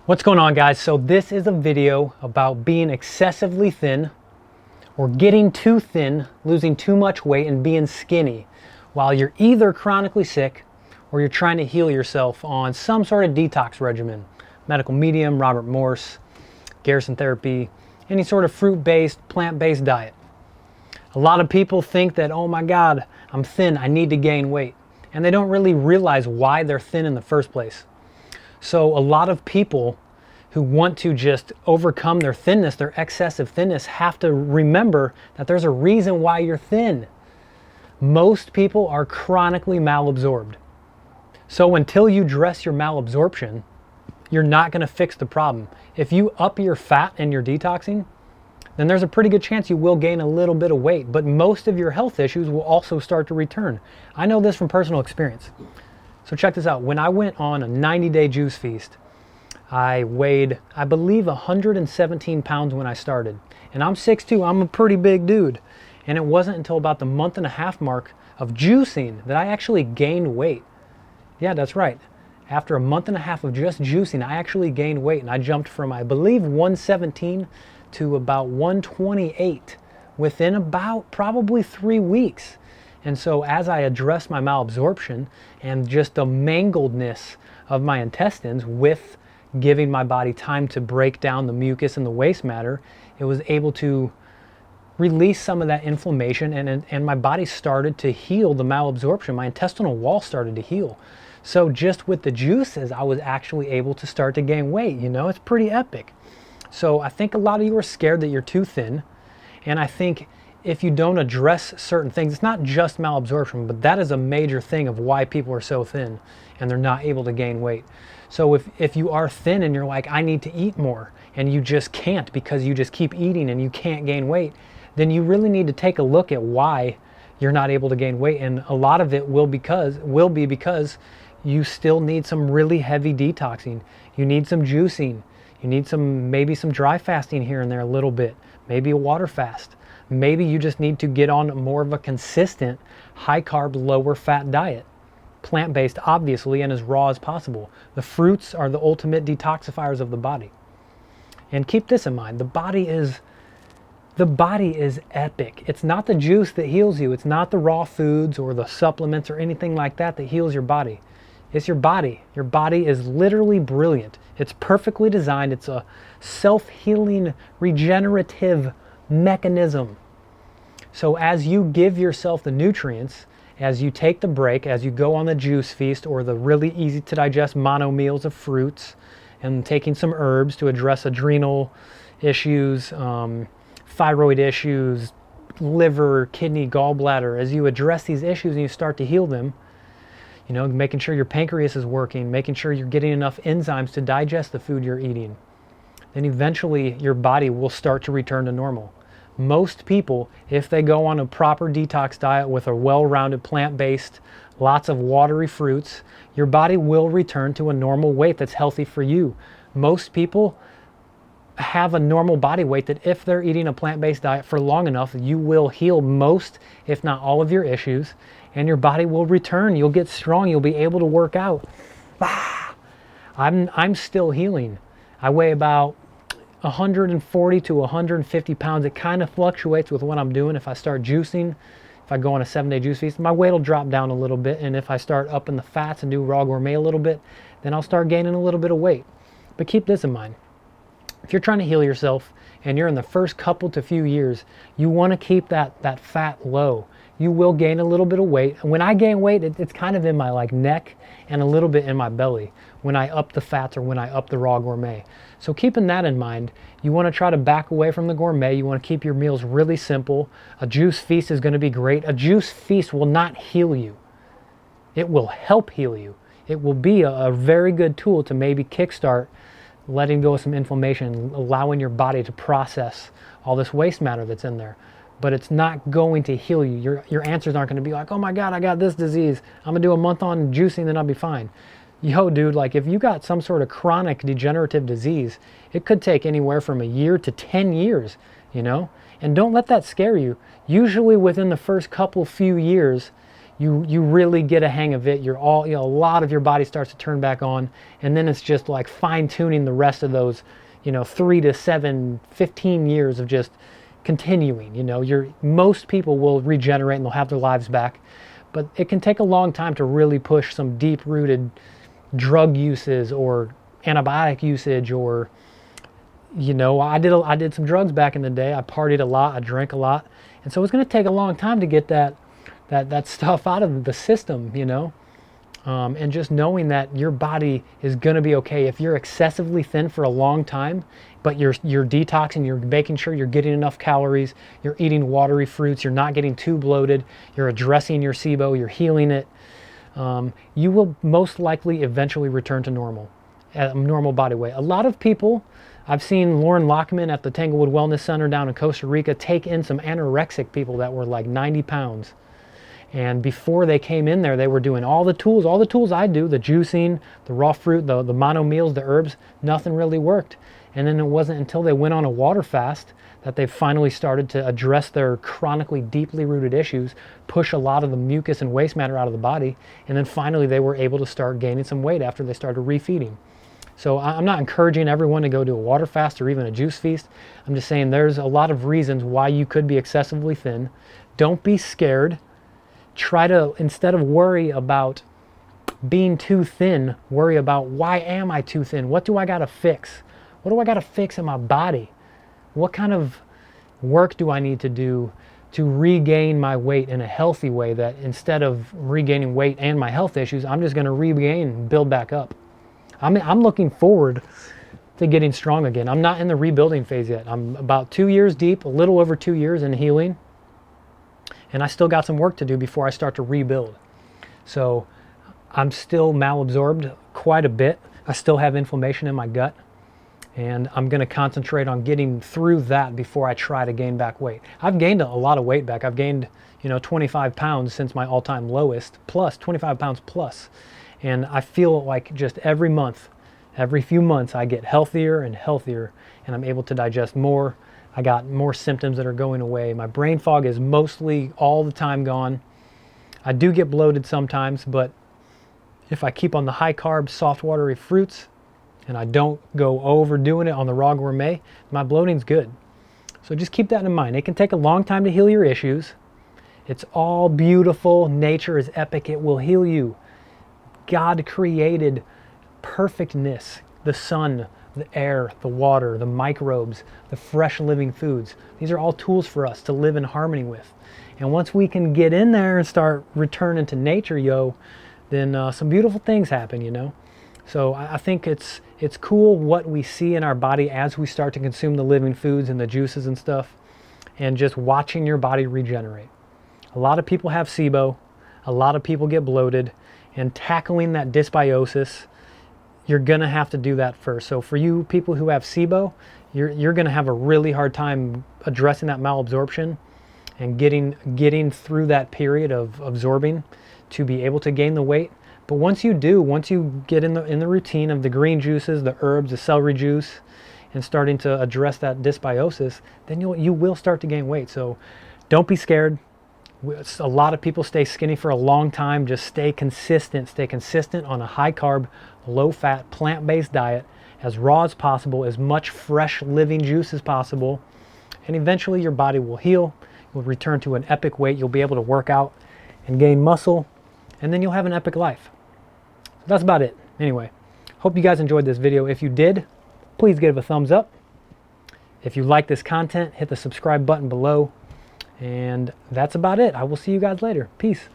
What's going on, guys? So this is a video about being excessively thin or getting too thin, losing too much weight and being skinny while you're either chronically sick or you're trying to heal yourself on some sort of detox regimen. Medical medium, Robert Morse, Garrison therapy, any sort of fruit-based, plant-based diet. A lot of people think that, oh my God, I'm thin, I need to gain weight. And they don't really realize why they're thin in the first place. So a lot of people who want to just overcome their thinness, their excessive thinness, have to remember that there's a reason why you're thin. Most people are chronically malabsorbed. So until you address your malabsorption, you're not going to fix the problem. If you up your fat and your detoxing, then there's a pretty good chance you will gain a little bit of weight, but most of your health issues will also start to return. I know this from personal experience. So check this out. When I went on a 90-day juice feast, I weighed, I believe, 117 pounds when I started. And I'm 6'2", I'm a pretty big dude. And it wasn't until about the month and a half mark of juicing that I actually gained weight. Yeah, that's right. After a month and a half of just juicing, I actually gained weight, and I jumped from, I believe, 117 to about 128 within about probably 3 weeks. And so as I addressed my malabsorption and just the mangledness of my intestines with giving my body time to break down the mucus and the waste matter, it was able to release some of that inflammation, and my body started to heal the malabsorption. My intestinal wall started to heal. So just with the juices, I was actually able to start to gain weight. You know, it's pretty epic. So I think a lot of you are scared that you're too thin. And I think if you don't address certain things, it's not just malabsorption, but that is a major thing of why people are so thin and they're not able to gain weight. So if you are thin and you're like, I need to eat more, and you just can't because you just keep eating and you can't gain weight, then you really need to take a look at why you're not able to gain weight. And a lot of it will be because you still need some really heavy detoxing. You need some juicing. You need maybe some dry fasting here and there a little bit, maybe a water fast. Maybe you just need to get on more of a consistent high carb, lower fat diet. Plant-based, obviously, and as raw as possible. The fruits are the ultimate detoxifiers of the body. And keep this in mind, the body is epic. It's not the juice that heals you. It's not the raw foods or the supplements or anything like that that heals your body. It's your body. Your body is literally brilliant. It's perfectly designed. It's a self-healing, regenerative mechanism. So as you give yourself the nutrients, as you take the break, as you go on the juice feast or the really easy to digest mono meals of fruits and taking some herbs to address adrenal issues, thyroid issues, liver, kidney, gallbladder, as you address these issues and you start to heal them, you know, making sure your pancreas is working, making sure you're getting enough enzymes to digest the food you're eating, then eventually your body will start to return to normal. Most people, if they go on a proper detox diet with a well-rounded plant-based, lots of watery fruits, your body will return to a normal weight that's healthy for you. Most people have a normal body weight that if they're eating a plant-based diet for long enough, you will heal most, if not all of your issues, and your body will return. You'll get strong. You'll be able to work out. I'm still healing. I weigh about 140 to 150 pounds. It kind of fluctuates with what I'm doing. If I start juicing, if I go on a 7-day juice feast, my weight will drop down a little bit. And if I start upping the fats and do raw gourmet a little bit, then I'll start gaining a little bit of weight. But keep this in mind. If you're trying to heal yourself and you're in the first couple to few years, you want to keep that fat low. You will gain a little bit of weight. And when I gain weight, it's kind of in my neck and a little bit in my belly when I up the fats or when I up the raw gourmet. So keeping that in mind, you want to try to back away from the gourmet. You want to keep your meals really simple. A juice feast is going to be great. A juice feast will not heal you. It will help heal you. It will be a very good tool to maybe kickstart letting go of some inflammation, allowing your body to process all this waste matter that's in there. But it's not going to heal you. Your answers aren't going to be like, oh my God, I got this disease. I'm going to do a month on juicing, then I'll be fine. Yo, dude, if you got some sort of chronic degenerative disease, it could take anywhere from a year to 10 years, you know? And don't let that scare you. Usually within the first few years, you really get a hang of it. You're all, a lot of your body starts to turn back on, and then it's just like fine tuning the rest of those, 3 to 7, 15 years of just continuing. Most people will regenerate and they'll have their lives back, but it can take a long time to really push some deep-rooted drug uses or antibiotic usage, or I did some drugs back in the day. I partied a lot, I drank a lot, and so it's going to take a long time to get that stuff out of the system, and just knowing that your body is going to be okay. If you're excessively thin for a long time, but you're detoxing, you're making sure you're getting enough calories, you're eating watery fruits, you're not getting too bloated, you're addressing your SIBO, you're healing it, you will most likely eventually return to normal body weight. A lot of people, I've seen Lauren Lockman at the Tanglewood Wellness Center down in Costa Rica take in some anorexic people that were like 90 pounds. And before they came in there, they were doing all the tools I do, the juicing, the raw fruit, the mono meals, the herbs, nothing really worked. And then it wasn't until they went on a water fast that they finally started to address their chronically deeply rooted issues, push a lot of the mucus and waste matter out of the body, and then finally they were able to start gaining some weight after they started refeeding. So I'm not encouraging everyone to go do a water fast or even a juice feast. I'm just saying there's a lot of reasons why you could be excessively thin. Don't be scared. Try to, instead of worry about being too thin, worry about, why am I too thin? What do I got to fix? What do I got to fix in my body? What kind of work do I need to do to regain my weight in a healthy way, that instead of regaining weight and my health issues, I'm just going to regain and build back up? I'm looking forward to getting strong again. I'm not in the rebuilding phase yet. I'm about 2 years deep, a little over 2 years in healing. And I still got some work to do before I start to rebuild. So I'm still malabsorbed quite a bit. I still have inflammation in my gut. And I'm going to concentrate on getting through that before I try to gain back weight. I've gained a lot of weight back. I've gained, 25 pounds since my all-time lowest, plus 25 pounds plus. And I feel like just every month, every few months, I get healthier and healthier, and I'm able to digest more. I got more symptoms that are going away. My brain fog is mostly all the time gone. I do get bloated sometimes, but if I keep on the high carb, soft watery fruits, and I don't go overdoing it on the raw gourmet, my bloating's good. So just keep that in mind. It can take a long time to heal your issues. It's all beautiful. Nature is epic. It will heal you. God created perfectness, the sun, the air, the water, the microbes, the fresh living foods. These are all tools for us to live in harmony with. And once we can get in there and start returning to nature, then some beautiful things happen, So I think it's cool what we see in our body as we start to consume the living foods and the juices and stuff, and just watching your body regenerate. A lot of people have SIBO. A lot of people get bloated. And tackling that dysbiosis, you're going to have to do that first. So for you people who have SIBO, you're going to have a really hard time addressing that malabsorption and getting through that period of absorbing to be able to gain the weight. But once you get in the routine of the green juices, the herbs, the celery juice, and starting to address that dysbiosis, then you will start to gain weight. So don't be scared. A lot of people stay skinny for a long time. Just stay consistent on a high carb, low fat, plant-based diet, as raw as possible, as much fresh living juice as possible, and eventually your body will heal. You'll return to an epic weight. You'll be able to work out and gain muscle, and then you'll have an epic life. So that's about it. Anyway, hope you guys enjoyed this video. If you did, please give it a thumbs up. If you like this content, hit the subscribe button below. And that's about it. I will see you guys later. Peace.